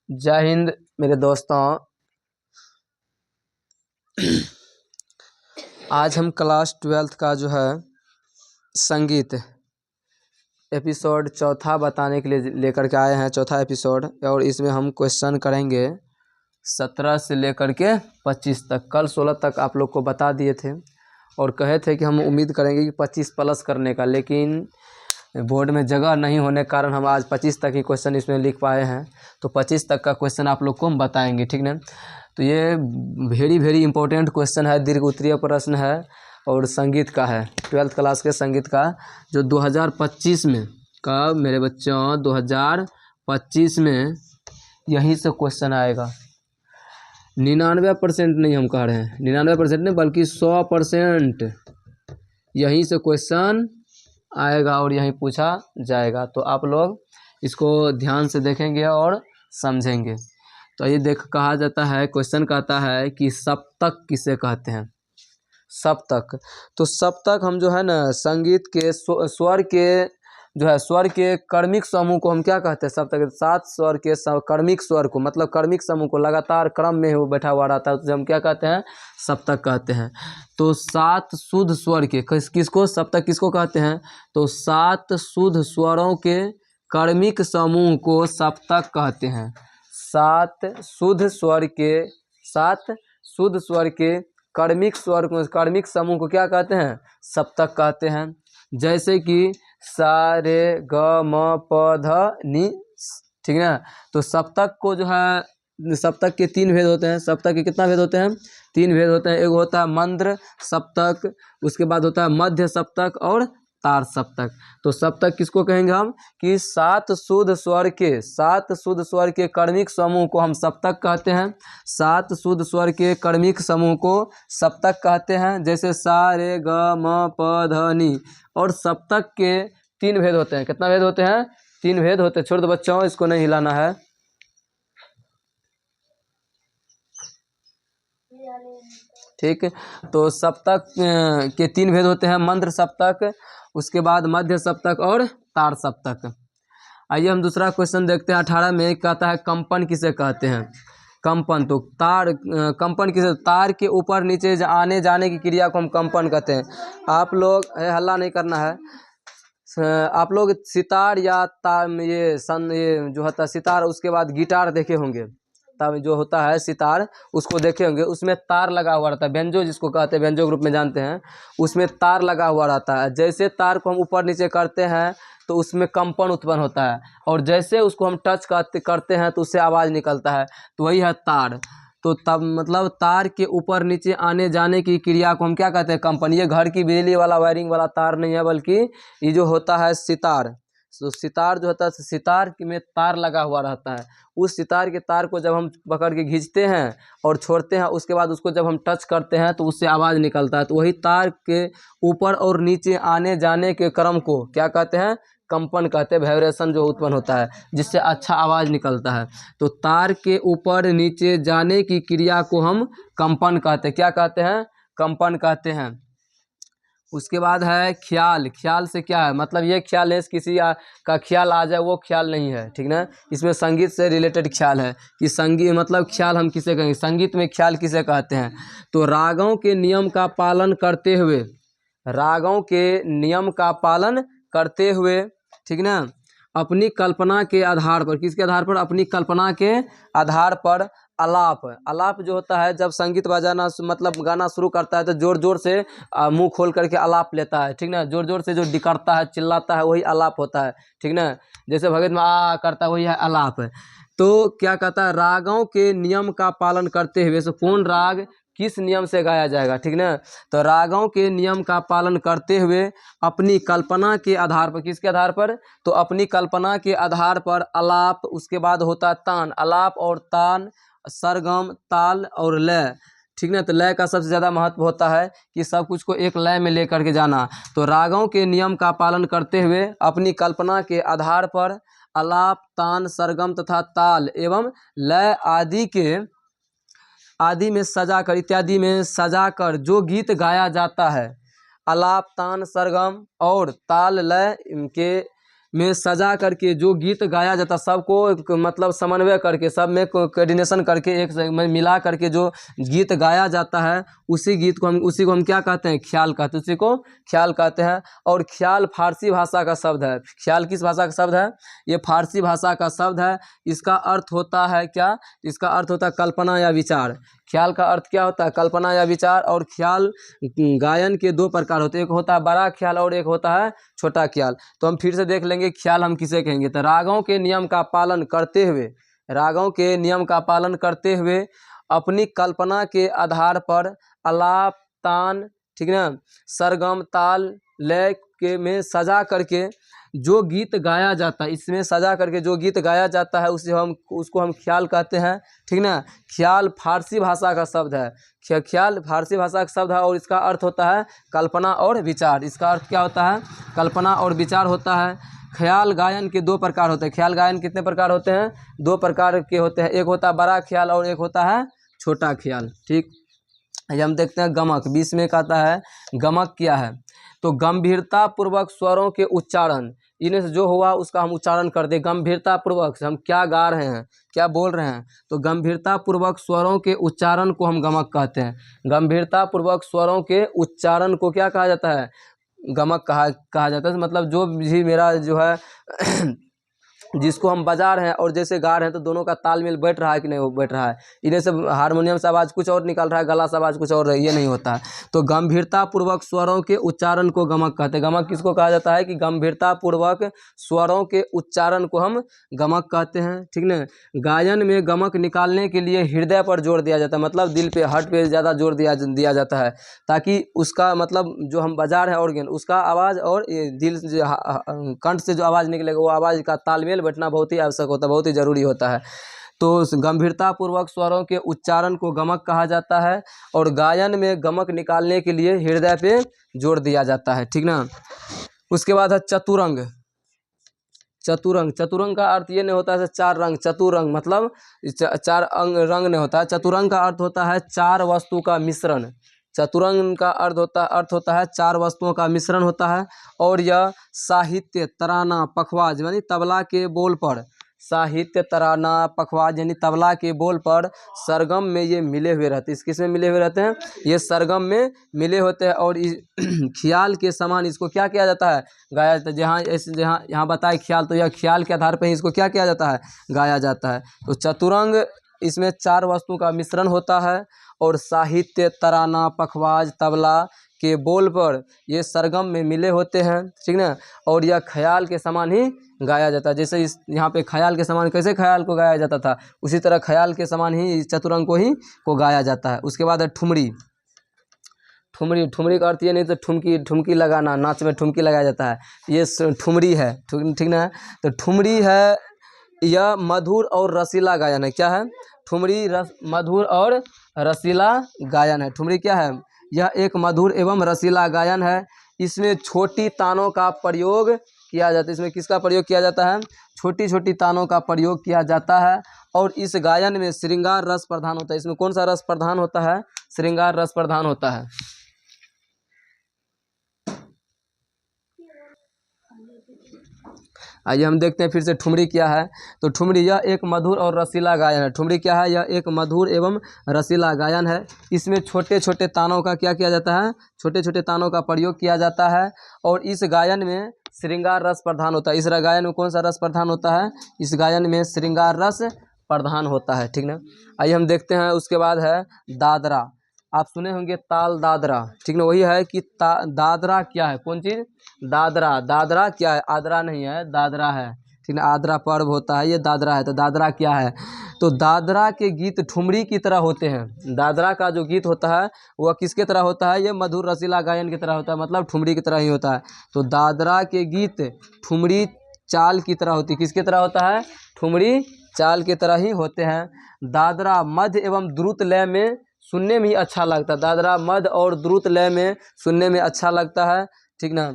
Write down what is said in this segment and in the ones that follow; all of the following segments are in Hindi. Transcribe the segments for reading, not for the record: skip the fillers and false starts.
जय हिंद मेरे दोस्तों। आज हम क्लास 12th का जो है संगीत एपिसोड चौथा बताने के लिए लेकर के आए हैं, चौथा एपिसोड। और इसमें हम क्वेश्चन करेंगे 17 से लेकर के 25 तक। कल 16 तक आप लोग को बता दिए थे और कहे थे कि हम उम्मीद करेंगे कि 25 प्लस करने का, लेकिन बोर्ड में जगह नहीं होने के कारण हम आज 25 तक ही क्वेश्चन इसमें लिख पाए हैं। तो 25 तक का क्वेश्चन आप लोग को हम बताएंगे, ठीक ना। तो ये वेरी इंपॉर्टेंट क्वेश्चन है, दीर्घ उत्तरीय प्रश्न है और संगीत का है, 12th क्लास के संगीत का, जो 2025 में का मेरे बच्चों 2025 में यहीं से क्वेश्चन आएगा। 99% नहीं हम कह रहे हैं, 99% नहीं बल्कि 100% यहीं से क्वेश्चन आएगा और यहीं पूछा जाएगा। तो आप लोग इसको ध्यान से देखेंगे और समझेंगे। तो ये कहा जाता है, क्वेश्चन कहता है कि सप्तक किसे कहते हैं। सप्तक, तो सप्तक हम जो है ना संगीत के स्वर के जो है स्वर के कर्मिक समूह को हम क्या कहते हैं, सप्तक। 7 स्वर के कर्मिक स्वर को, मतलब कर्मिक समूह को लगातार क्रम में वो बैठा हुआ रहता है, तो हम क्या कहते हैं, सप्तक कहते हैं। तो 7 शुद्ध स्वर के किसको सप्तक किसको कहते हैं, तो 7 शुद्ध स्वरों के कर्मिक समूह को सप्तक कहते हैं। 7 शुद्ध स्वर के कर्मिक समूह को क्या कहते हैं, सप्तक कहते हैं। जैसे कि सा रे ग म प ध नि, ठीक ना। तो सप्तक को जो है, सप्तक के 3 भेद होते हैं। सप्तक के कितना भेद होते हैं, 3 भेद होते हैं। एक होता है मंद्र सप्तक, उसके बाद होता है मध्य सप्तक और तार सप्तक। तो सप्तक किसको कहेंगे हम, कि 7 शुद्ध स्वर के कर्मिक समूह को हम सप्तक कहते हैं। 7 शुद्ध स्वर के कर्मिक समूह को सप्तक कहते हैं। जैसे सा रे ग म प ध नि। और सप्तक के 3 भेद होते हैं। कितना भेद होते हैं, 3 भेद होते हैं। छोड़ दो बच्चों, इसको नहीं हिलाना है। ठीक, तो सप्तक के 3 भेद होते हैं, मंद्र सप्तक, उसके बाद मध्य सप्तक और तार सप्तक। आइए हम दूसरा क्वेश्चन देखते हैं। 18 में कहता है कंपन किसे कहते हैं। कंपन, तो कंपन किसे, तार के ऊपर नीचे आने जाने की क्रिया को हम कंपन कहते हैं। आप लोग हल्ला नहीं करना है। आप लोग सितार या तार में ये जो होता है सितार, उसके बाद गिटार देखे होंगे, तब जो होता है सितार उसको देखे होंगे, उसमें तार लगा हुआ रहता है। बेंजो जिसको कहते हैं, बेंजो ग्रुप में जानते हैं, उसमें तार लगा हुआ रहता है। जैसे तार को हम ऊपर नीचे करते हैं तो उसमें कंपन उत्पन्न होता है, और जैसे उसको हम टच करते हैं तो उससे आवाज़ निकलता है। तो वही है तार। तो तब मतलब तार के ऊपर नीचे आने जाने की क्रिया को हम क्या कहते हैं, कंपन। ये घर की बिजली वाला वायरिंग वाला तार नहीं है, बल्कि ये जो होता है सितार। तो सितार जो होता है, सितार में तार लगा हुआ रहता है। उस सितार के तार को जब हम पकड़ के खींचते हैं और छोड़ते हैं, उसके बाद उसको जब हम टच करते हैं तो उससे आवाज़ निकलता है। तो वही तार के ऊपर और नीचे आने जाने के क्रम को क्या कहते हैं, कंपन कहते हैं। वाइब्रेशन जो उत्पन्न होता है जिससे अच्छा आवाज़ निकलता है। तो तार के ऊपर नीचे जाने की क्रिया को हम कंपन कहते हैं। क्या कहते हैं, कंपन कहते हैं। उसके बाद है ख्याल। ख्याल से क्या है, मतलब ये ख्याल है किसी का ख्याल आ जाए, वो ख्याल नहीं है, ठीक ना। इसमें संगीत से रिलेटेड ख्याल है कि संगीत मतलब ख्याल हम किसे कहेंगे, संगीत में ख्याल किसे कहते हैं। तो रागों के नियम का पालन करते हुए, रागों के नियम का पालन करते हुए, ठीक ना, अपनी कल्पना के आधार पर, किसके आधार पर, अपनी कल्पना के आधार पर आलाप जो होता है, जब संगीत बजाना मतलब गाना शुरू करता है तो जोर जोर से मुंह खोल करके आलाप लेता है, ठीक ना। जोर जोर से जो डिकरता है, चिल्लाता है, वही आलाप होता है, ठीक ना। जैसे भगत में आ करता है, वही है आलाप। तो क्या कहता है, रागों के नियम का पालन करते हुए, सो कौन राग किस नियम से गाया जाएगा, ठीक ना। तो रागों के नियम का पालन करते हुए अपनी कल्पना के आधार पर, किसके आधार पर, तो अपनी कल्पना के आधार पर आलाप, उसके बाद होता है तान। आलाप और तान, सरगम, ताल और लय, ठीक ना। तो लय का सबसे ज़्यादा महत्व होता है कि सब कुछ को एक लय में लेकर के जाना। तो रागों के नियम का पालन करते हुए अपनी कल्पना के आधार पर आलाप, तान, सरगम तथा ताल एवं लय आदि में सजाकर, इत्यादि में सजाकर जो गीत गाया जाता है, आलाप, तान, सरगम और ताल लय के में सजा करके जो गीत गाया जाता, सबको मतलब समन्वय करके, सब में कोऑर्डिनेशन करके एक में मिला करके जो गीत गाया जाता है, उसी को हम क्या कहते हैं, ख्याल कहते हैं, उसी को ख्याल कहते हैं। और ख्याल फारसी भाषा का शब्द है। ख्याल किस भाषा का शब्द है, ये फारसी भाषा का शब्द है। इसका अर्थ होता है क्या, इसका अर्थ होता है कल्पना या विचार। ख्याल का अर्थ क्या होता है, कल्पना या विचार। और ख्याल गायन के दो प्रकार होते हैं, एक होता है बड़ा ख्याल और एक होता है छोटा ख्याल। तो हम फिर से देख लेंगे ख्याल हम किसे कहेंगे। तो रागों के नियम का पालन करते हुए, रागों के नियम का पालन करते हुए अपनी कल्पना के आधार पर आलाप, तान, ठीक ना, सरगम, ताल, लय के में सजा करके जो गीत गाया जाता है, इसमें सजा करके जो गीत गाया जाता है उसको हम ख्याल कहते हैं, ठीक ना। ख्याल फारसी भाषा का शब्द है। ख्याल फारसी भाषा का शब्द है और इसका अर्थ होता है कल्पना और विचार। इसका अर्थ क्या होता है, कल्पना और विचार होता है। ख्याल गायन के दो प्रकार होते हैं। ख्याल गायन कितने प्रकार होते हैं, दो प्रकार के होते हैं। एक होता है बड़ा ख्याल और एक होता है छोटा ख्याल, ठीक। ये हम देखते हैं गमक, 20 में कहता है गमक क्या है। तो गंभीरता पूर्वक स्वरों के उच्चारण, इन्हें से जो हुआ उसका हम उच्चारण कर दे। गंभीरता पूर्वक हम क्या गा रहे हैं, क्या बोल रहे हैं, तो गंभीरता पूर्वक स्वरों के उच्चारण को हम गमक कहते हैं। गंभीरता पूर्वक स्वरों के उच्चारण को क्या कहा जाता है, गमक कहा जाता है। मतलब जो भी मेरा जो है जिसको हम बजा रहे हैं और जैसे गा रहे हैं, तो दोनों का तालमेल बैठ रहा है कि नहीं, वो बैठ रहा है। इन्हें से हारमोनियम से आवाज़ कुछ और निकल रहा है, गला से आवाज़ कुछ और है, ये नहीं होता है। तो गंभीरता पूर्वक स्वरों के उच्चारण को गमक कहते हैं। गमक किसको कहा जाता है कि गंभीरता पूर्वक स्वरों के उच्चारण को हम गमक कहते हैं, ठीक ना। गायन में गमक निकालने के लिए हृदय पर जोर दिया जाता है, मतलब दिल पे, हार्ट पे ज़्यादा जोर दिया जाता है, ताकि उसका मतलब जो हम बजा रहे हैं ऑर्गन, उसका आवाज़ और दिल से कंठ से जो आवाज़ निकलेगा, वो आवाज़ का तालमेल बैठना बहुत ही आवश्यक होता है, बहुत ही जरूरी होता है। तो गंभीरता पूर्वक स्वरों के उच्चारण को गमक कहा जाता है। और गायन में गमक निकालने के लिए हृदय पे जोर दिया जाता है, ठीक ना। उसके बाद है चतुरंग। चतुरंग, चतुरंग का अर्थ ये नहीं होता है चार रंग, चतुरंग मतलब चार रंग नहीं होता है। चतुरंग का अर्थ होता है चार वस्तु का मिश्रण। चतुरंग का अर्थ होता है चार वस्तुओं का मिश्रण होता है। और यह साहित्य, तराना, पखवाज यानी तबला के बोल पर, साहित्य, तराना, पखवाज यानी तबला के बोल पर सरगम में ये मिले हुए रहते हैं। किस में मिले हुए रहते हैं, ये सरगम में मिले होते हैं। और ख्याल के समान इसको क्या किया जाता है, गाया जाता है। जहाँ यहाँ बताए ख्याल, तो यह ख्याल के आधार पर ही इसको क्या किया जाता है, गाया जाता है। तो चतुरंग, इसमें चार वस्तु का मिश्रण होता है। और साहित्य, तराना, पखवाज, तबला के बोल पर ये सरगम में मिले होते हैं, ठीक ना। और यह ख्याल के समान ही गाया जाता है। जैसे इस यहाँ पे ख्याल के समान, कैसे ख्याल को गाया जाता था, उसी तरह ख्याल के समान ही चतुरंग को गाया जाता है। उसके बाद है ठुमरी। ठुमरी का अर्थ ये नहीं तो ठुमकी लगाना, नाच में ठुमकी लगाया जाता है, ये ठुमरी है, ठीक ना। तो ठुमरी है, यह मधुर और रसीला गायन है। क्या है, ठुमरी मधुर और रसीला गायन है। ठुमरी क्या है, यह एक मधुर एवं रसीला गायन है। इसमें छोटी तानों का प्रयोग किया जाता है। इसमें किसका प्रयोग किया जाता है, छोटी छोटी तानों का प्रयोग किया जाता है। और इस गायन में श्रृंगार रस प्रधान होता है। इसमें कौन सा रस प्रधान होता है, श्रृंगार रस प्रधान होता है। आइए हम देखते हैं फिर से ठुमरी क्या है। तो ठुमरी, यह एक मधुर और रसीला गायन है। ठुमरी क्या है, यह एक मधुर एवं रसीला गायन है। इसमें छोटे छोटे तानों का क्या किया जाता है, छोटे छोटे तानों का प्रयोग किया जाता है। और इस गायन में श्रृंगार रस प्रधान होता है। इस गायन में कौन सा रस प्रधान होता है, इस गायन में श्रृंगार रस प्रधान होता है, ठीक ना। आइए हम देखते हैं। उसके बाद है दादरा। आप सुने होंगे ताल दादरा, ठीक ना। वही है कि दादरा क्या है, कौन चीज़, दादरा क्या है, आदरा नहीं है, दादरा है, ठीक ना। आदरा पर्व होता है, ये दादरा है। तो दादरा क्या है, तो दादरा के गीत ठुमरी की तरह होते हैं। दादरा का जो गीत होता है वह किसके तरह होता है, ये मधुर रसीला गायन की तरह होता है, मतलब ठुमरी की तरह ही होता है। तो दादरा के गीत ठुमरी चाल की तरह होती है। किसकी तरह होता है, ठुमरी चाल की तरह ही होते हैं। दादरा मध्य एवं द्रुत लय में सुनने में ही अच्छा लगता है। दादरा मध्य और द्रुत लय में सुनने में अच्छा लगता है, ठीक ना।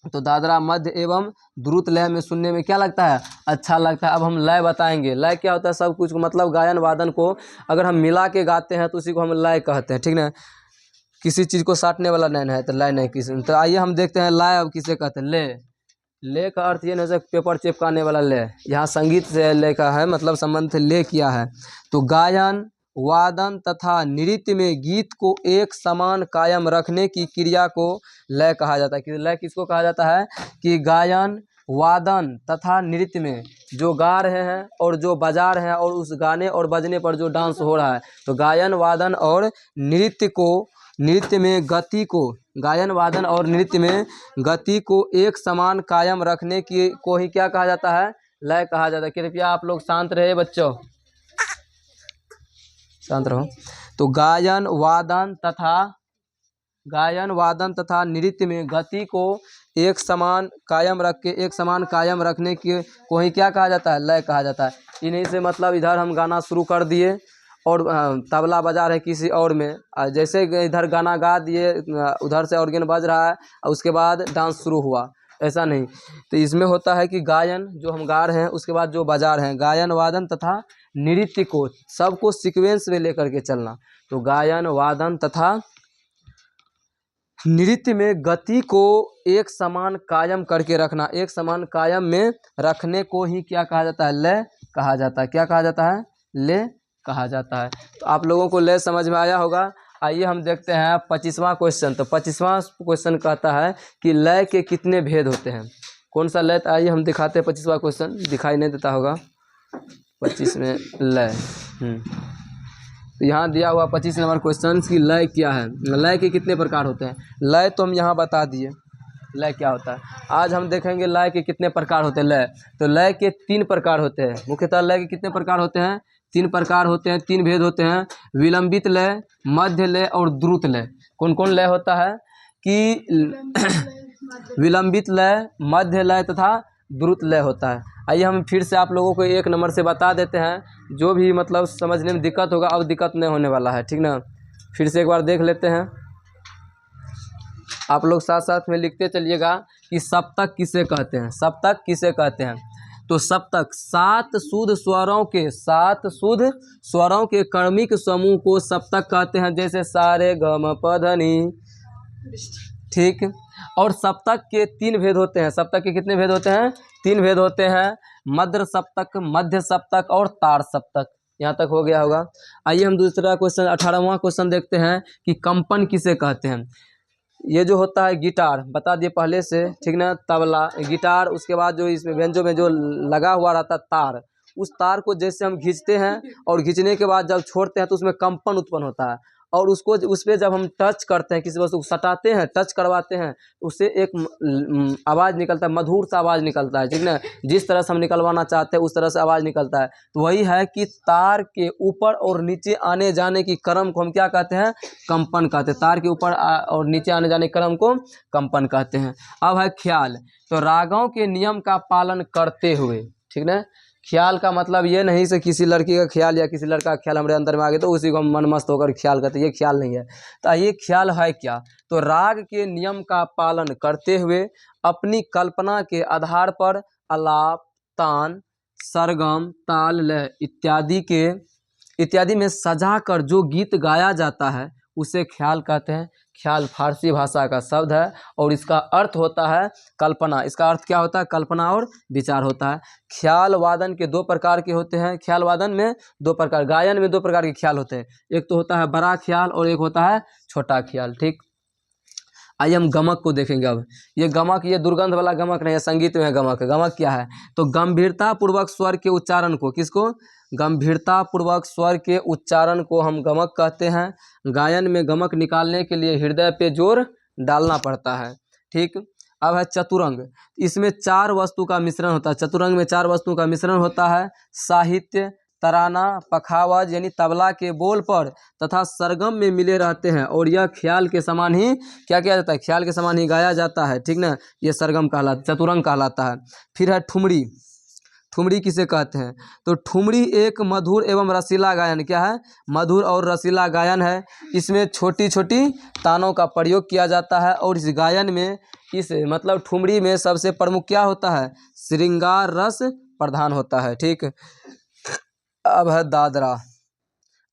तो दादरा मध्य एवं द्रुत लय में सुनने में क्या लगता है, अच्छा लगता है। अब हम लय बताएंगे। लय क्या होता है, सब कुछ को मतलब गायन वादन को अगर हम मिला के गाते हैं तो उसी को हम लय कहते हैं, ठीक ना। किसी चीज़ को साटने वाला लय है तो लय नहीं किसी। तो आइए हम देखते हैं लय अब किसे कहते हैं, ले। ले का अर्थ ये नहीं हो पेपर चिपकाने वाला ले, यहाँ संगीत से ले का है, मतलब संबंध से ले किया है। तो गायन वादन तथा नृत्य में गीत को एक समान कायम रखने की क्रिया को लय कहा जाता है। कि लय किसको कहा जाता है? कि गायन वादन तथा नृत्य में जो गा रहे हैं और जो बजा रहे हैं और उस गाने और बजने पर जो डांस हो रहा है, तो गायन वादन और नृत्य में गति को, गायन वादन और नृत्य में गति को एक समान कायम रखने की को ही क्या कहा जाता है? लय कहा जाता है। कृपया आप लोग शांत रहे बच्चों, शांत रहो। तो गायन वादन तथा नृत्य में गति को एक समान कायम रखने की को ही क्या कहा जाता है? लय कहा जाता है। इन्हीं से मतलब इधर हम गाना शुरू कर दिए और तबला बजा रहे किसी और में, जैसे इधर गाना गा दिए, उधर से ऑर्गन बज रहा है और उसके बाद डांस शुरू हुआ, ऐसा नहीं। तो इसमें होता है कि गायन जो हम गा रहे हैं उसके बाद जो बजा रहे हैं, गायन वादन तथा नृत्य को सबको सीक्वेंस में लेकर के चलना। तो गायन वादन तथा नृत्य में गति को एक समान कायम करके रखना, एक समान कायम में रखने को ही क्या कहा जाता है? लय कहा जाता है। क्या कहा जाता है? लय कहा जाता है। तो आप लोगों को लय समझ में आया होगा। आइए हम देखते हैं 25वां क्वेश्चन। तो 25वां क्वेश्चन कहता है कि लय के कितने भेद होते हैं? कौन सा लय? आइए हम दिखाते हैं 25वां क्वेश्चन, दिखाई नहीं देता होगा 25 में लय। तो यहाँ दिया हुआ 25 नंबर क्वेश्चन की लय क्या है, लय के कितने प्रकार होते हैं। लय तो हम यहाँ बता दिए लय क्या होता है। आज हम देखेंगे लय के कितने प्रकार होते हैं। लय तो लय के 3 प्रकार होते हैं। मुख्यतः लय के कितने प्रकार होते हैं? 3 प्रकार होते हैं, 3 भेद होते हैं। विलंबित लय, मध्य लय और द्रुत लय। कौन कौन लय होता है? कि विलंबित लय, मध्य लय तथा द्रुत लय होता है। आइए हम फिर से आप लोगों को एक नंबर से बता देते हैं, जो भी मतलब समझने में दिक्कत होगा अब दिक्कत नहीं होने वाला है, ठीक ना। फिर से एक बार देख लेते हैं, आप लोग साथ साथ में लिखते चलिएगा कि सप्तक किसे कहते हैं। सप्तक किसे कहते हैं? तो सप्तक 7 शुद्ध स्वरों के क्रमिक समूह को सप्तक कहते हैं, जैसे सा रे ग म प ध नि, ठीक। और सप्तक के 3 भेद होते हैं। सप्तक के कितने भेद होते हैं? 3 भेद होते हैं, मद्र सप्तक, मध्य सप्तक और तार सप्तक। यहाँ तक हो गया होगा। आइए हम दूसरा क्वेश्चन 18वां क्वेश्चन देखते हैं कि कंपन किसे कहते हैं। ये जो होता है गिटार, बता दिए पहले से, ठीक ना। तबला, गिटार, उसके बाद जो इसमें व्यंजों में जो लगा हुआ रहता है तार, उस तार को जैसे हम खींचते हैं और खींचने के बाद जब छोड़ते हैं तो उसमें कंपन उत्पन्न होता है। और उसको उस पर जब हम टच करते हैं, किसी वस्तु को सटाते हैं, टच करवाते हैं, उससे एक आवाज़ निकलता है, मधुर सा आवाज़ निकलता है, ठीक ना। जिस तरह से हम निकलवाना चाहते हैं उस तरह से आवाज़ निकलता है। तो वही है कि तार के ऊपर और नीचे आने जाने की क्रम को हम क्या कहते हैं? कंपन कहते हैं। तार के ऊपर और नीचे आने जाने के क्रम को कंपन कहते हैं। अब है ख्याल। तो रागों के नियम का पालन करते हुए, ठीक ना। ख्याल का मतलब ये नहीं से किसी लड़की का ख्याल या किसी लड़का का ख्याल हमारे अंदर में आ गया तो उसी को हम मन मस्त होकर ख्याल करते, ये ख्याल नहीं है। तो ये ख्याल है क्या? तो राग के नियम का पालन करते हुए अपनी कल्पना के आधार पर आलाप, तान, सरगम, ताल, लय इत्यादि में सजा कर जो गीत गाया जाता है उसे ख्याल कहते हैं। ख्याल फारसी भाषा का शब्द है और इसका अर्थ होता है कल्पना। इसका अर्थ क्या होता है? कल्पना और विचार होता है। ख्याल वादन के 2 प्रकार के होते हैं। ख्याल वादन में 2 प्रकार, गायन में 2 प्रकार के ख्याल होते हैं। एक तो होता है बड़ा ख्याल और एक होता है छोटा ख्याल, ठीक। आइए हम गमक को देखेंगे। अब ये गमक, ये दुर्गंध वाला गमक नहीं है, संगीत में गमक। गमक क्या है? तो गंभीरता पूर्वक स्वर के उच्चारण को, किसको? गंभीरता पूर्वक स्वर के उच्चारण को हम गमक कहते हैं। गायन में गमक निकालने के लिए हृदय पे जोर डालना पड़ता है, ठीक। अब है चतुरंग। इसमें 4 वस्तु का मिश्रण होता है। चतुरंग में 4 वस्तु का मिश्रण होता है। साहित्य, तराना, पखावज यानी तबला के बोल पर तथा सरगम में मिले रहते हैं और यह ख्याल के समान ही क्या किया जाता है? ख्याल के समान ही गाया जाता है, ठीक ना। ये सरगम कहलाता, चतुरंग कहलाता है। फिर है ठुमरी। ठुमरी किसे कहते हैं? तो ठुमरी एक मधुर एवं रसीला गायन, क्या है? मधुर और रसीला गायन है। इसमें छोटी छोटी तानों का प्रयोग किया जाता है और इस गायन में, इस मतलब ठुमरी में सबसे प्रमुख क्या होता है? श्रृंगार रस प्रधान होता है, ठीक। अब है दादरा।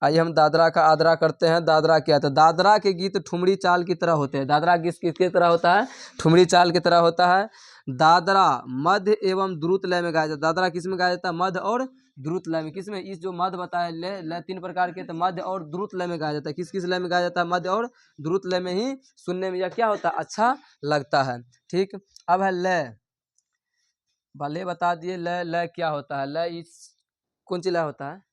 आइए हम दादरा का आदरा करते हैं। दादरा क्या था? दादरा के गीत ठुमरी चाल की तरह होते हैं। दादरा गीत किसकी तरह होता है? ठुमरी चाल की तरह होता है। दादरा मध्य एवं द्रुत लय में गाया जाता है। दादरा किस में गाया जाता है? मध्य और द्रुत लय में। किस में? इस जो मध्य बताया लय 3 प्रकार के, तो मध्य और द्रुत लय में गाया जाता है। किस किस लय में गाया जाता है? मध्य और द्रुत लय में ही सुनने में यह क्या होता है? अच्छा लगता है। ठीक, अब है लय। भले बता दिए लय, लय क्या होता है? लय इस कौन सी लय होता है?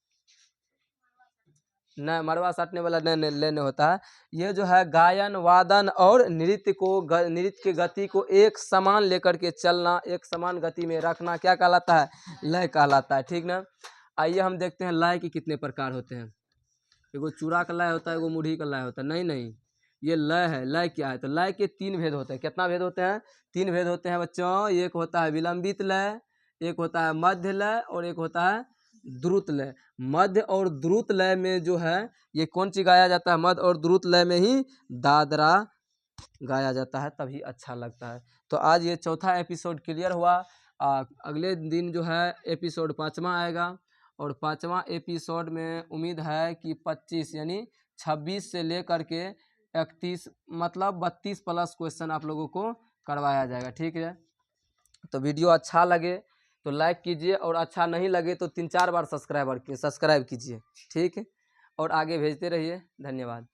न मरवा साटने वाला न लय नहीं होता है। ये जो है गायन वादन और नृत्य को नृत्य की गति को एक समान लेकर के चलना, एक समान गति में रखना क्या कहलाता है? लय कहलाता है। ठीक ना। आइए हम देखते हैं लय के कितने प्रकार होते हैं। एगो चूड़ा का लय होता है, एगो मुढ़ी का लय होता है। नहीं नहीं, ये लय है। लय क्या है? तो लय के 3 भेद होते हैं। कितना भेद होते हैं? 3 भेद होते हैं बच्चों। एक होता है विलंबित लय, एक होता है मध्य लय और एक होता है द्रुत लय। मध्य और द्रुत लय में जो है ये कौन सी गाया जाता है? मध्य और द्रुत लय में ही दादरा गाया जाता है, तभी अच्छा लगता है। तो आज ये चौथा एपिसोड क्लियर हुआ। अगले दिन जो है एपिसोड 5वां आएगा और 5वां एपिसोड में उम्मीद है कि 25 यानी 26 से लेकर के 31 मतलब 32 प्लस क्वेश्चन आप लोगों को करवाया जाएगा। ठीक है, तो वीडियो अच्छा लगे तो लाइक कीजिए और अच्छा नहीं लगे तो 3-4 बार सब्सक्राइब कीजिए। ठीक है, और आगे भेजते रहिए। धन्यवाद।